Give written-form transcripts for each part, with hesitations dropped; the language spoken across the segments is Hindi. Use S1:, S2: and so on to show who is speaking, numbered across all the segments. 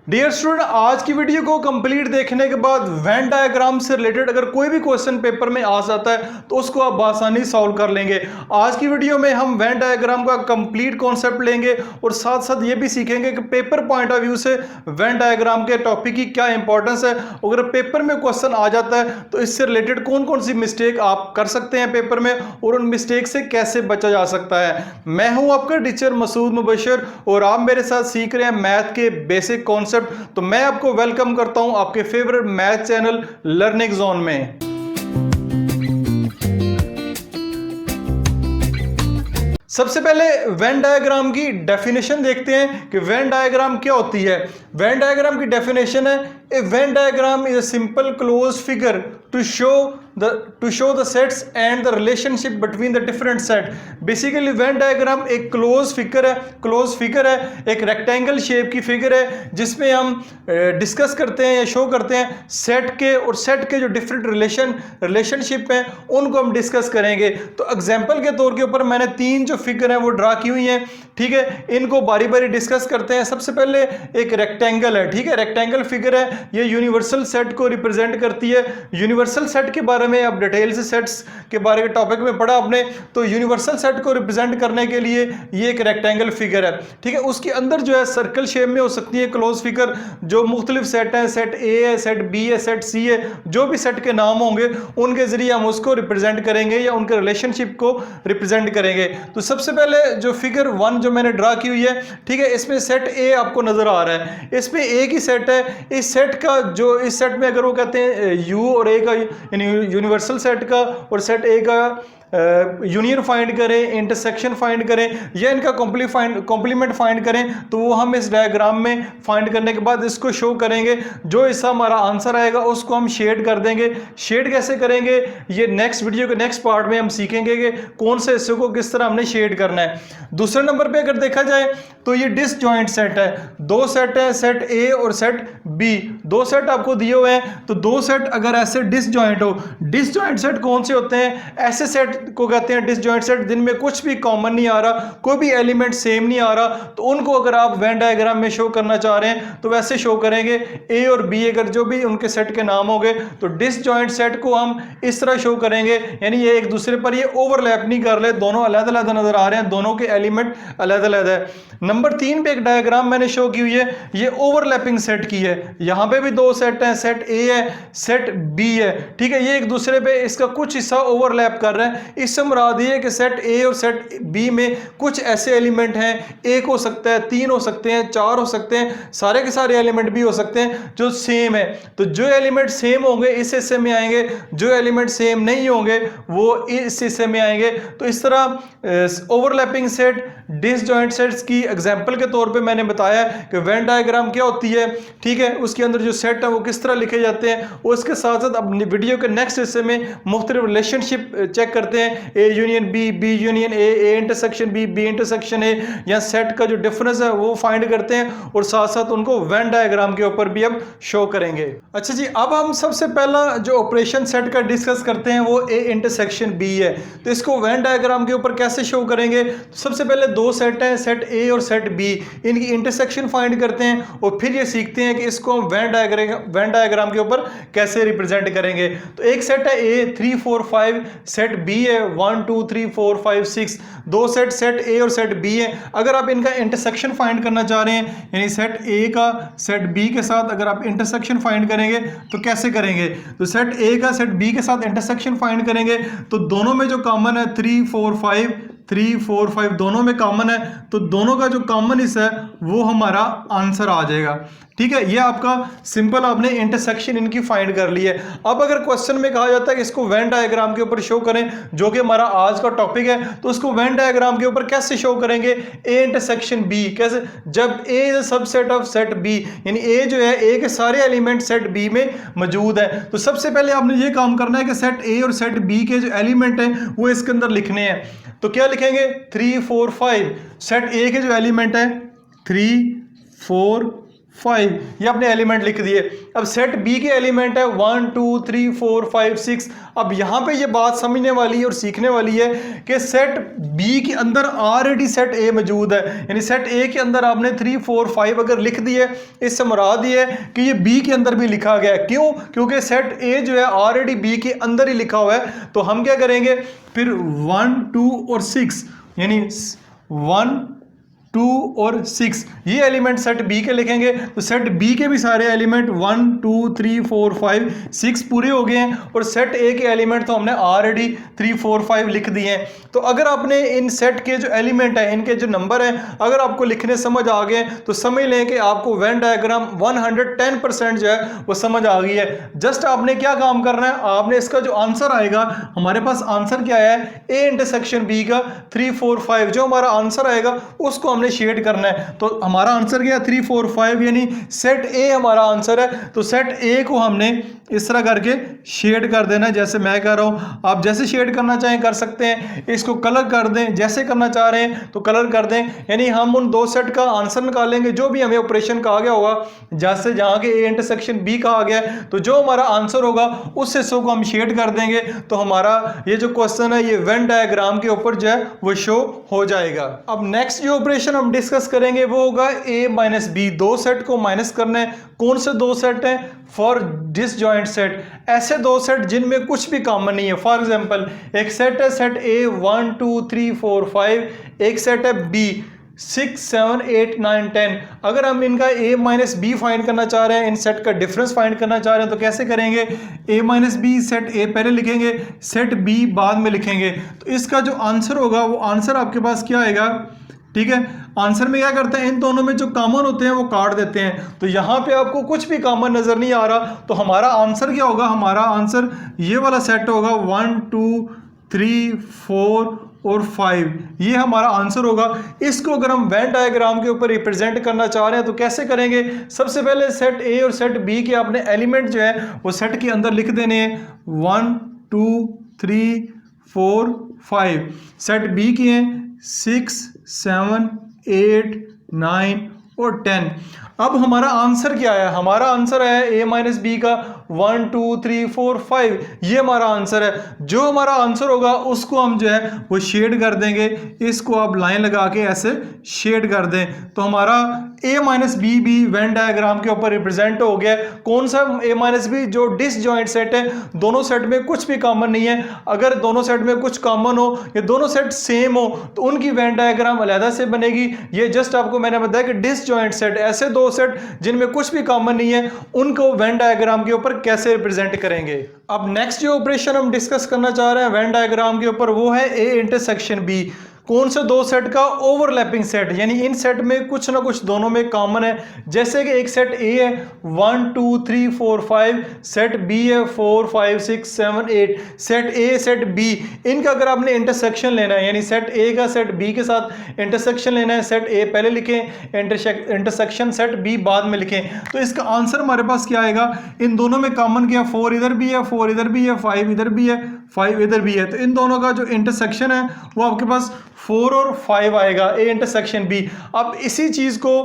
S1: डियर स्टूडेंट, आज की वीडियो को कंप्लीट देखने के बाद वेन डायग्राम से रिलेटेड अगर कोई भी क्वेश्चन पेपर में आ जाता है तो उसको आप आसानी सॉल्व कर लेंगे। आज की वीडियो में हम वेन डायग्राम का कंप्लीट कॉन्सेप्ट लेंगे और साथ साथ ये भी सीखेंगे कि पेपर पॉइंट ऑफ व्यू से वेन डायग्राम के टॉपिक की क्या इंपॉर्टेंस है। अगर पेपर में क्वेश्चन आ जाता है तो इससे रिलेटेड कौन कौन सी मिस्टेक आप कर सकते हैं पेपर में और उन मिस्टेक से कैसे बचा जा सकता है। मैं हूं आपका टीचर मसूद मुबशर और आप मेरे साथ सीख रहे हैं मैथ के बेसिक कॉन्सेप्ट। तो मैं आपको वेलकम करता हूं आपके favourite math channel learning zone में। सबसे पहले वेन डायग्राम की डेफिनेशन देखते हैं कि वेन डायग्राम क्या होती है। वेन डायग्राम की डेफिनेशन है a Venn diagram is a simple close figure to show the sets and the relationship between the different set. Basically Venn diagram एक क्लोज फिगर है, एक रेक्टेंगल शेप की फिगर है जिसमें हम डिस्कस करते हैं या शो करते हैं सेट के और सेट के जो डिफरेंट रिलेशनशिप हैं उनको हम डिस्कस करेंगे। तो एग्जांपल के तौर के ऊपर मैंने तीन जो फिगर हैं वो ड्रा की हुई हैं, ठीक है। इनको बारी बारी डिस्कस करते हैं। सबसे पहले एक रेक्टेंगल है, ठीक है, रेक्टेंगल फिगर है, ये यूनिवर्सल सेट को रिप्रेजेंट करती है। यूनिवर्सल सेट के बारे में अब डिटेल से सेट्स के बारे के टॉपिक में पढ़ा आपने, तो यूनिवर्सल सेट को रिप्रेजेंट करने के लिए ये एक रेक्टेंगल फिगर है, ठीक है। उसके अंदर जो है सर्कल शेप में हो सकती है क्लोज फिगर, जो मुख्तलिफ सेट हैं, सेट ए है, सेट बी है, सेट सी है, जो भी सेट के नाम होंगे उनके जरिए हम उसको रिप्रेजेंट करेंगे या उनके रिलेशनशिप को रिप्रेजेंट करेंगे। तो सबसे पहले जो फिगर 1 जो मैंने ड्रा की हुई है, ठीक है, इसमें सेट ए आपको नजर आ रहा है, इसमें एक ही सेट है। इस सेट का जो इस सेट में अगर वो कहते हैं यू और ए का यूनिवर्सल सेट का और सेट ए का यूनियन फाइंड करें, इंटरसेक्शन फाइंड करें या इनका कॉम्प्लीमेंट फाइंड करें, तो वो हम इस डायग्राम में फाइंड करने के बाद इसको शो करेंगे। जो इसका हमारा आंसर आएगा उसको हम शेड कर देंगे। शेड कैसे करेंगे ये नेक्स्ट वीडियो के नेक्स्ट पार्ट में हम सीखेंगे कि कौन से हिस्से को किस तरह हमने शेड करना है। दूसरे नंबर पे अगर देखा जाए तो ये डिसजॉइंट सेट है। दो सेट है, सेट ए और सेट बी, दो सेट आपको दिए हुए हैं। तो दो सेट अगर ऐसे डिसजॉइंट हो, डिसजॉइंट सेट कौन से होते हैं? ऐसे सेट को कहते हैं डिसजॉइंट सेट जिनमें कुछ भी कॉमन नहीं आ रहा, कोई भी एलिमेंट सेम नहीं आ रहा। तो उनको अगर आप वेन डायग्राम में शो करना चाह रहे हैं तो वैसे शो करेंगे। ए और बी अगर जो भी उनके सेट के नाम होंगे तो डिसजॉइंट सेट को हम इस तरह शो करेंगे, यानी ये एक दूसरे पर ये ओवरलैप नहीं कर रहे, दोनों अलग अलग नजर आ रहे हैं, दोनों के एलिमेंट अलग अलग है। नंबर 3 पे एक डायग्राम मैंने शो की हुई है, ये ओवरलैपिंग सेट की है। यहां पे भी दो सेट हैं, सेट ए है, सेट बी है, ठीक है। ये एक दूसरे पे इसका कुछ हिस्सा ओवरलैप कर रहा है। इससे मुराद ये है कि सेट ए और सेट बी में कुछ ऐसे एलिमेंट हैं, एक हो सकता है, तीन हो सकते हैं, चार हो सकते हैं, सारे के सारे एलिमेंट भी हो सकते हैं जो सेम है। तो जो एलिमेंट सेम होंगे इस हिस्से में आएंगे, जो एलिमेंट सेम नहीं होंगे वो इस हिस्से में आएंगे। तो इस तरह ओवरलैपिंग सेट, डिसजॉइंट सेट्स की एग्जांपल के तौर पे मैंने बताया कि वेन डायग्राम क्या होती है, ठीक है। उसके अंदर जो सेट है वो किस तरह लिखे जाते हैं। उसके साथ साथ अब वीडियो के नेक्स्ट हिस्से में मुख्तलिफ रिलेशनशिप चेक करते हैं, A union B, B union A, A intersection B, B intersection A, या सेट का जो डिफरेंस है वो फाइंड करते हैं और साथ साथ उनको वेन डायग्राम के ऊपर भी हम शो करेंगे। अच्छा जी, अब हम सबसे पहला जो ऑपरेशन सेट का डिस्कस करते हैं वो ए इंटरसेक्शन बी है। तो इसको वेन डायग्राम के ऊपर कैसे शो करेंगे? तो सबसे पहले दो सेट हैं, सेट ए और सेट बी, इनकी इंटरसेक्शन फाइंड करते हैं और फिर ये सीखते हैं कि इसको हम वेन डायग्राम के ऊपर कैसे रिप्रेजेंट करेंगे। तो एक सेट है ए 3 4 5, सेट बी है 1 2 3 4 5 6, दो सेट सेट ए और सेट बी है। अगर आप इनका इंटरसेक्शन फाइंड करना चाह रहे हैं, यानी सेट ए का सेट बी के साथ अगर आप इंटरसेक्शन फाइंड करेंगे तो कैसे करेंगे? तो सेट ए का सेट बी के साथ इंटरसेक्शन फाइंड करेंगे तो दोनों में जो कॉमन है 3 4 5, 3 4 5 दोनों में कॉमन है, तो दोनों का जो कॉमन हिस्सा है वो हमारा आंसर आ जाएगा, ठीक है। ये आपका सिंपल आपने इंटरसेक्शन इनकी फाइंड कर ली है। अब अगर क्वेश्चन में कहा जाता है कि इसको वेन डायग्राम के ऊपर शो करें, जो कि हमारा आज का टॉपिक है, तो उसको वेन डायग्राम के ऊपर कैसे शो करेंगे? ए इंटरसेक्शन बी कैसे? जब A is a subset of set B, यानी ए जो है ए के सारे एलिमेंट सेट बी में मौजूद है। तो सबसे पहले आपने ये काम करना है कि सेट ए और सेट बी के जो एलिमेंट हैं वो इसके अंदर लिखने हैं। तो क्या लिखेंगे? 3 4 5, सेट ए के जो एलिमेंट है 3 4 5, ये अपने एलिमेंट लिख दिए। अब सेट बी के एलिमेंट है 1 2 3 4 5 6। अब यहाँ पे ये बात समझने वाली है और सीखने वाली है कि सेट बी के अंदर ऑलरेडी सेट ए मौजूद है, यानी सेट ए के अंदर आपने 3 4 5 अगर लिख दिए, इससे मुराद ये है कि ये बी के अंदर भी लिखा गया है। क्यों? क्योंकि सेट ए जो है ऑलरेडी बी के अंदर ही लिखा हुआ है। तो हम क्या करेंगे फिर 1 2 और 6, यानी 1 2 और 6 ये एलिमेंट सेट बी के लिखेंगे। तो सेट बी के भी सारे एलिमेंट 1 2 3 4 5 6 पूरे हो गए हैं, और सेट ए के एलिमेंट तो हमने ऑलरेडी 3 4 5 लिख दिए हैं। तो अगर आपने इन सेट के जो एलिमेंट है, इनके जो नंबर हैं, अगर आपको लिखने समझ आ गए तो समझ लें कि आपको वेन डायग्राम 110% जो है वो समझ आ गई है। जस्ट आपने क्या काम करना है, आपने इसका जो आंसर आएगा, हमारे पास आंसर क्या है, ए इंटरसेक्शन बी का 3 4 5, जो हमारा आंसर आएगा उसको हमने शेड करना है। तो हमारा आंसर क्या है 3 4 5, यानी सेट ए हमारा आंसर है। तो सेट ए को हमने इस तरह करके शेड कर देना, जैसे मैं कर रहा हूं। आप जैसे शेड करना चाहें कर सकते हैं, इसको कलर कर दें, जैसे करना चाह रहे हैं तो कलर कर दें। यानी हम उन दो सेट का आंसर निकालेंगे जो भी हमें ऑपरेशन कहा गया होगा, जैसे जहां के ए इंटरसेक्शन बी कहा गया है, तो जो हमारा आंसर होगा उस हिस्सों को हम शेड कर देंगे। तो हमारा ये जो क्वेश्चन है ये वेन डायग्राम के ऊपर जो है वो शो हो जाएगा। अब नेक्स्ट जो ऑपरेशन हम डिस्कस करेंगे वो होगा ए माइनस बी। दो सेट को माइनस करना है। कौन से दो सेट हैं? फॉर डिसजॉइंट सेट, ऐसे दो सेट जिनमें कुछ भी कॉमन नहीं है। फॉर एग्जांपल एक सेट है सेट ए 1 2 3 4 5, एक सेट है बी 6 7 8 9 10। अगर हम इनका a माइनस बी फाइंड करना चाह रहे हैं, इन सेट का डिफरेंस फाइंड करना चाह रहे हैं, तो कैसे करेंगे? a minus b set a पहले लिखेंगे, सेट b बाद में लिखेंगे। तो इसका जो आंसर होगा वो आंसर आपके पास क्या आएगा? ठीक है, आंसर में क्या करते हैं, इन दोनों में जो कॉमन होते हैं वो काट देते हैं। तो यहाँ पे आपको कुछ भी कॉमन नजर नहीं आ रहा, तो हमारा आंसर क्या होगा? हमारा आंसर ये वाला सेट होगा 1 2 3 4 और 5, ये हमारा आंसर होगा। इसको अगर हम वेन डायग्राम के ऊपर रिप्रेजेंट करना चाह रहे हैं तो कैसे करेंगे? सबसे पहले सेट ए और सेट बी के अपने एलिमेंट जो है वो सेट के अंदर लिख देने हैं। 1 2 3 4 5, सेट बी के हैं 6 7 8 9 और 10। अब हमारा आंसर क्या है? हमारा आंसर है ए माइनस बी का 1 2 3 4 5, ये हमारा आंसर है। जो हमारा आंसर होगा उसको हम जो है वो शेड कर देंगे। इसको आप लाइन लगा के ऐसे शेड कर दें, तो हमारा ए माइनस बी भी वेन डायग्राम के ऊपर रिप्रेजेंट हो गया। कौन सा ए माइनस बी? जो डिसजॉइंट सेट है, दोनों सेट में कुछ भी कॉमन नहीं है। अगर दोनों सेट में कुछ कॉमन हो या दोनों सेट सेम हो तो उनकी वेन डायग्राम अलग से बनेगी। ये जस्ट आपको मैंने बताया कि डिसजॉइंट सेट, ऐसे दो सेट जिनमें कुछ भी कॉमन नहीं है, उनको वेन डायग्राम के ऊपर कैसे रिप्रेजेंट करेंगे। अब नेक्स्ट जो ऑपरेशन हम डिस्कस करना चाह रहे हैं वेन डायग्राम के ऊपर वो है ए इंटरसेक्शन बी। कौन से दो सेट का? ओवरलैपिंग सेट, यानी इन सेट में कुछ ना कुछ दोनों में कॉमन है। जैसे कि एक सेट ए है 1 2 3 4 5, सेट बी है 4 5 6 7 8, सेट ए सेट बी, इनका अगर आपने इंटरसेक्शन लेना है, यानी सेट ए का सेट बी के साथ इंटरसेक्शन लेना है, सेट ए पहले लिखें, इंटरसेक्शन सेट बी बाद में लिखें, तो इसका आंसर हमारे पास क्या आएगा? इन दोनों में कॉमन क्या? 4 इधर भी है, 4 इधर भी है, 5 इधर भी है, 5 इधर भी है। तो इन दोनों का जो इंटरसेक्शन है वो आपके पास 4 और 5 आएगा, ए इंटरसेक्शन बी। अब इसी चीज को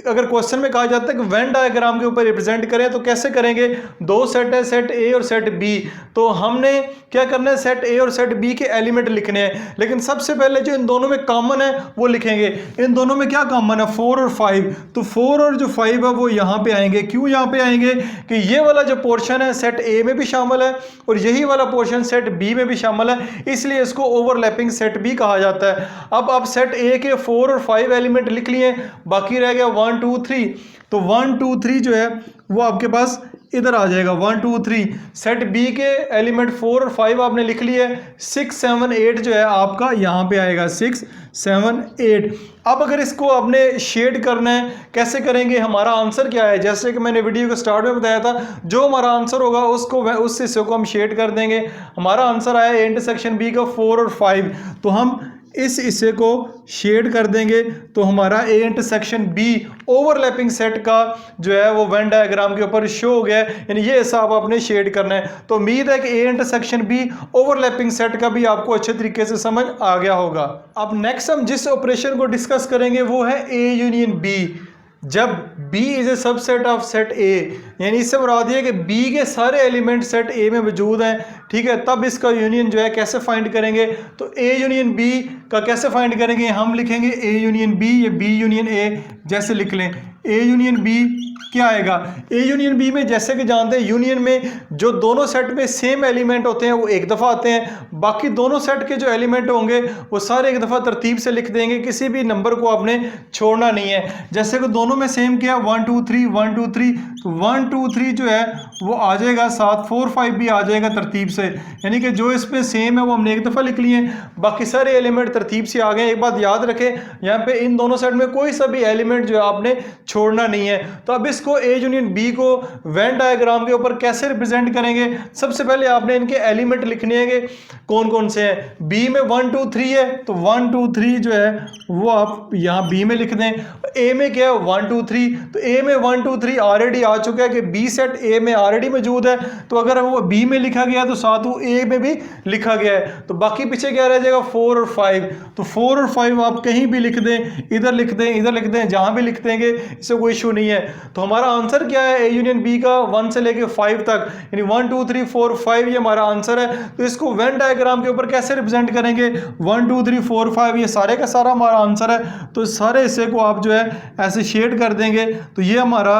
S1: अगर क्वेश्चन में कहा जाता है कि वेन डायग्राम के ऊपर रिप्रेजेंट करें तो कैसे करेंगे? दो सेट है, सेट ए और सेट बी, तो हमने क्या करना है? सेट ए और सेट बी के एलिमेंट लिखने हैं। लेकिन सबसे पहले जो इन दोनों में कॉमन है वो लिखेंगे। इन दोनों में क्या कॉमन है? 4 और 5, तो 4 और जो 5 है वो यहाँ पे आएंगे। क्यों यहाँ पे आएंगे? कि ये वाला जो पोर्शन है सेट ए में भी शामिल है और यही वाला पोर्शन सेट बी में भी शामिल है, इसलिए इसको ओवरलैपिंग सेट भी कहा जाता है। अब आप सेट ए के 4 और 5 एलिमेंट लिख लिए, बाकी रह गया 1 2 3, तो 1 2 3 जो है वो आपके पास इधर आ जाएगा 1 2 3। सेट बी के एलिमेंट 4 और 5 आपने लिख लिए, 6 7 8 जो है आपका यहाँ पे आएगा 6 7 8। अब अगर इसको आपने शेड करना है, कैसे करेंगे? हमारा आंसर क्या है? जैसे कि मैंने वीडियो के स्टार्ट में बताया था, जो हमारा आंसर होगा उसको उस हिस्से को हम शेड कर देंगे। हमारा आंसर आया ए इंटरसेक्शन बी का 4 और 5, तो हम इस हिस्से को शेड कर देंगे, तो हमारा A intersection B overlapping set का जो है वो वेन डायग्राम के ऊपर शो हो गया है, यानी ये हिसाब आपने शेड करना है। तो उम्मीद है कि A intersection B overlapping set का भी आपको अच्छे तरीके से समझ आ गया होगा। अब नेक्स्ट हम जिस ऑपरेशन को डिस्कस करेंगे वो है ए यूनियन बी। जब B is a subset of set A, यानी इससे मुराद ये कि B के सारे एलिमेंट सेट A में मौजूद हैं, ठीक है, तब इसका यूनियन जो है कैसे फाइंड करेंगे, तो A यूनियन B का कैसे फाइंड करेंगे, हम लिखेंगे A यूनियन B या B यूनियन A जैसे लिख लें। A यूनियन B क्या आएगा, A यूनियन B में जैसे कि जानते हैं यूनियन में जो दोनों सेट में सेम एलिमेंट होते हैं वो एक दफ़ा आते हैं, बाकी दोनों सेट के जो एलिमेंट होंगे वो सारे एक दफ़ा तरतीब से लिख देंगे, किसी भी नंबर को आपने छोड़ना नहीं है। जैसे कि दोनों में सेम क्या 1 2 3 1 2 3, तो 1 2 3 जो है वो आ जाएगा साथ, 4 5 भी आ जाएगा तरतीब से, यानी कि जो इसमें सेम है वो हमने एक दफ़ा लिख लिए, बाकी सारे एलिमेंट तरतीब से आ गए। एक बात याद रखें, यहाँ पे इन दोनों सेट में कोई सा भी एलिमेंट जो है आपने छोड़ना नहीं है। तो अब इसको A यूनियन B को वेन डायग्राम के ऊपर कैसे रिप्रेजेंट करेंगे, सबसे पहले आपने इनके एलिमेंट लिखने हैं कि कौन कौन से हैं। B में 1 2 3 है, तो 1 2 3 जो है वो आप यहाँ B में लिख दें। A में क्या है 1 2 3, तो A में 1 2 3 ऑलरेडी आ चुका है कि B सेट A में ऑलरेडी मौजूद है, तो अगर वो B में लिखा गया तो साथ वो A में भी लिखा गया है, तो बाकी पीछे क्या रह जाएगा 4 और 5, तो 4 और 5 आप कहीं भी लिख दें, इधर लिख दें, इधर लिख दें, जहाँ भी लिख देंगे इससे कोई इशू नहीं है। तो हमारा आंसर क्या है A यूनियन B का 1 से लेके 5 तक, यानी 1 2 3 4 5 ये हमारा आंसर है। तो इसको वेन डायग्राम के ऊपर कैसे रिप्रेजेंट करेंगे, 1 2 3 4 5 ये सारे का सारा हमारा आंसर है, तो सारे हिस्से को आप जो है ऐसे शेड कर देंगे, तो ये हमारा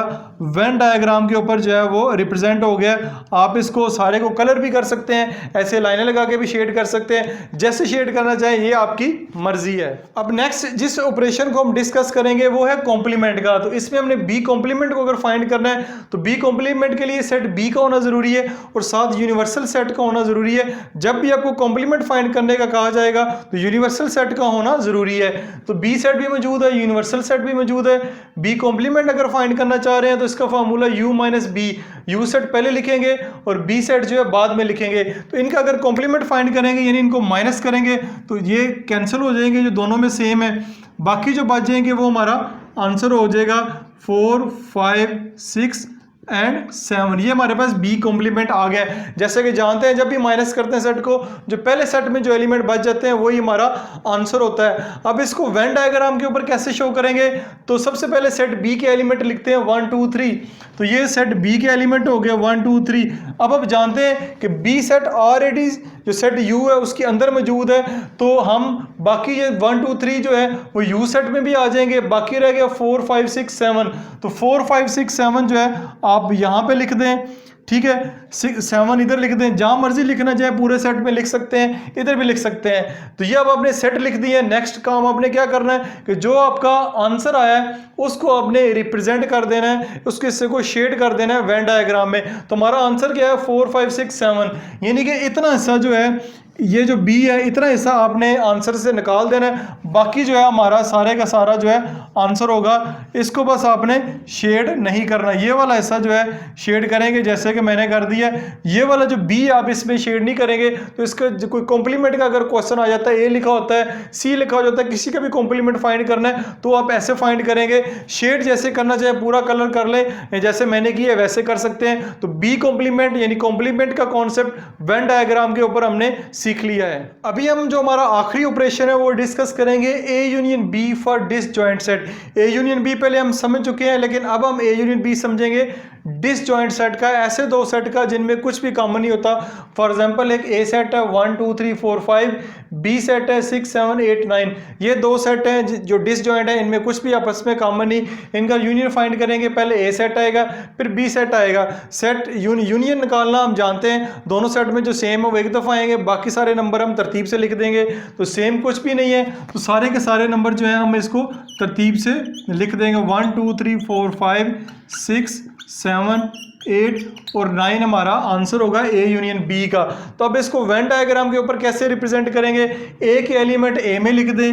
S1: वेन डायग्राम के ऊपर जो है वो रिप्रेजेंट हो गया। आप इसको सारे को कलर भी कर सकते हैं, ऐसे लाइनें लगा के भी शेड कर सकते हैं, जैसे शेड करना चाहें ये आपकी मर्जी है। अब नेक्स्ट जिस ऑपरेशन को हम डिस्कस करेंगे वो है कॉम्प्लीमेंट का। तो इसमें हमने B कॉम्प्लीमेंट को अगर फाइंड करना है तो B कॉम्प्लीमेंट के लिए सेट B का होना जरूरी है और साथ यूनिवर्सल सेट का होना जरूरी है। जब भी आपको कॉम्प्लीमेंट फाइंड करने का कहा जाएगा तो यूनिवर्सल सेट का होना जरूरी है। तो B सेट भी मौजूद है, यूनिवर्सल सेट भी मौजूद है। B कॉम्प्लीमेंट अगर फाइंड करना चाह रहे हैं तो इसका formula U minus B, U set पहले लिखेंगे और B सेट जो है बाद में लिखेंगे। तो इनका अगर कॉम्प्लीमेंट फाइंड करेंगे यानी इनको माइनस करेंगे तो ये कैंसिल हो जाएंगे जो दोनों में सेम है, बाकी जो बच जाएंगे वो हमारा आंसर हो जाएगा 4 5 6 एंड 7। ये हमारे पास B कॉम्प्लीमेंट आ गया है। जैसे कि जानते हैं जब भी माइनस करते हैं सेट को, जो पहले सेट में जो एलिमेंट बच जाते हैं वही हमारा आंसर होता है। अब इसको वेन डायग्राम के ऊपर कैसे शो करेंगे, तो सबसे पहले सेट B के एलिमेंट लिखते हैं 1 2 3, तो ये सेट B के एलिमेंट हो गया 1 2 3। अब जानते हैं कि B सेट ऑलरेडी जो सेट U है उसके अंदर मौजूद है, तो हम बाकी ये 1 2 3 जो है वो U सेट में भी आ जाएंगे, बाकी रह गया 4 5 6 7। तो 4 5 6 7 जो है आप यहाँ पे लिख दें, ठीक है, 6 7 इधर लिख दें, जहाँ मर्जी लिखना चाहे पूरे सेट में लिख सकते हैं, इधर भी लिख सकते हैं। तो ये अब आपने सेट लिख दिए। नेक्स्ट काम आपने क्या करना है कि जो आपका आंसर आया है उसको आपने रिप्रेजेंट कर देना है, उसके हिस्से को शेड कर देना है वेन डायग्राम में। तो हमारा आंसर क्या है 4 5 6 7, यानी कि इतना हिस्सा जो है ये जो B है इतना हिस्सा आपने आंसर से निकाल देना है, बाकी जो है हमारा सारे का सारा जो है आंसर होगा। इसको बस आपने शेड नहीं करना, ये वाला हिस्सा जो है शेड करेंगे जैसे कि मैंने कर दिया। ये वाला जो B आप इसमें शेड नहीं करेंगे तो इसका कोई कॉम्प्लीमेंट का अगर क्वेश्चन आ जाता है A लिखा होता है C लिखा हो जाता है, किसी का भी कॉम्प्लीमेंट फाइंड करना है तो आप ऐसे फाइंड करेंगे। शेड जैसे करना चाहे पूरा कलर कर लें, जैसे मैंने किया वैसे कर सकते हैं। तो B कॉम्प्लीमेंट यानी कॉम्प्लीमेंट का कॉन्सेप्ट वेन डायग्राम के ऊपर हमने सीख लिया है। अभी हम जो हमारा आखिरी ऑपरेशन है वो डिस्कस करेंगे A union B for disjoint set. A union B पहले हम समझ चुके हैं, लेकिन अब हम A यूनियन B समझेंगे डिसजॉइंट सेट का, ऐसे दो सेट का जिनमें कुछ भी कॉमन नहीं होता। फॉर एग्जांपल एक A सेट है 1 2 3 4 5, B सेट है 6 7 8 9। ये दो सेट हैं जो डिसजॉइंट है, इनमें कुछ भी आपस में कॉमन नहीं। इनका यूनियन फाइंड करेंगे, पहले A सेट आएगा फिर B सेट आएगा। सेट यूनियन निकालना हम जानते हैं, दोनों सेट में जो सेम है वो एक दफ़ा आएंगे, बाकी सारे नंबर हम तरतीब से लिख देंगे। तो सेम कुछ भी नहीं है, तो सारे के सारे नंबर जो है हम इसको तरतीब से लिख देंगे। 1 2 3 4 5 6 7 8 और 9 हमारा आंसर होगा A यूनियन B का। तो अब इसको वेन डायग्राम के ऊपर कैसे रिप्रेजेंट करेंगे, A के एलिमेंट A में लिख दें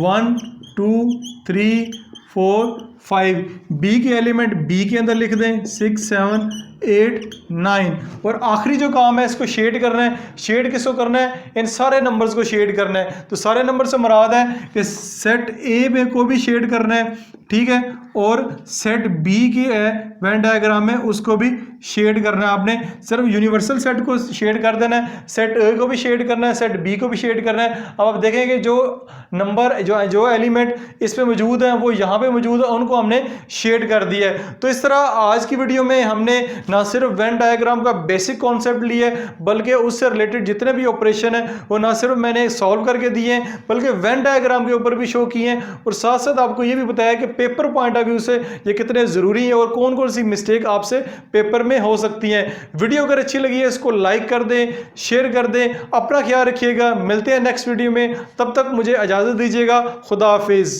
S1: 1 2 3 4 5, B के एलिमेंट B के अंदर लिख दें 6 7 8 9। और आखिरी जो काम है इसको शेड करना है। शेड किसको करना है? इन सारे नंबर्स को शेड करना है। तो सारे नंबर से मुराद है कि सेट ए में को भी शेड करना है, ठीक है, और सेट बी की है वेन डायग्राम में उसको भी शेड करना है। आपने सिर्फ यूनिवर्सल सेट को शेड कर देना है, सेट ए को भी शेड करना है, सेट बी को भी शेड करना है। अब आप देखेंगे जो नंबर जो एलिमेंट इस पे मौजूद हैं वो यहाँ पे मौजूद है, उनको हमने शेड कर दिया है। तो इस तरह आज की वीडियो में हमने ना सिर्फ वेन डायग्राम का बेसिक कॉन्सेप्ट लिया है, बल्कि उससे रिलेटेड जितने भी ऑपरेशन है वो ना सिर्फ मैंने सॉल्व करके दिए हैं, बल्कि वेन डायग्राम के ऊपर भी शो किए हैं, और साथ साथ आपको ये भी बताया कि पेपर पॉइंट ऑफ व्यू से ये कितने ज़रूरी है और कौन कौन सी मिस्टेक आपसे पेपर में हो सकती हैं। वीडियो अगर अच्छी लगी है इसको लाइक कर दें, शेयर कर दें। अपना ख्याल रखिएगा, मिलते हैं नेक्स्ट वीडियो में, तब तक मुझे इजाज़त दीजिएगा। खुदा हाफिज़।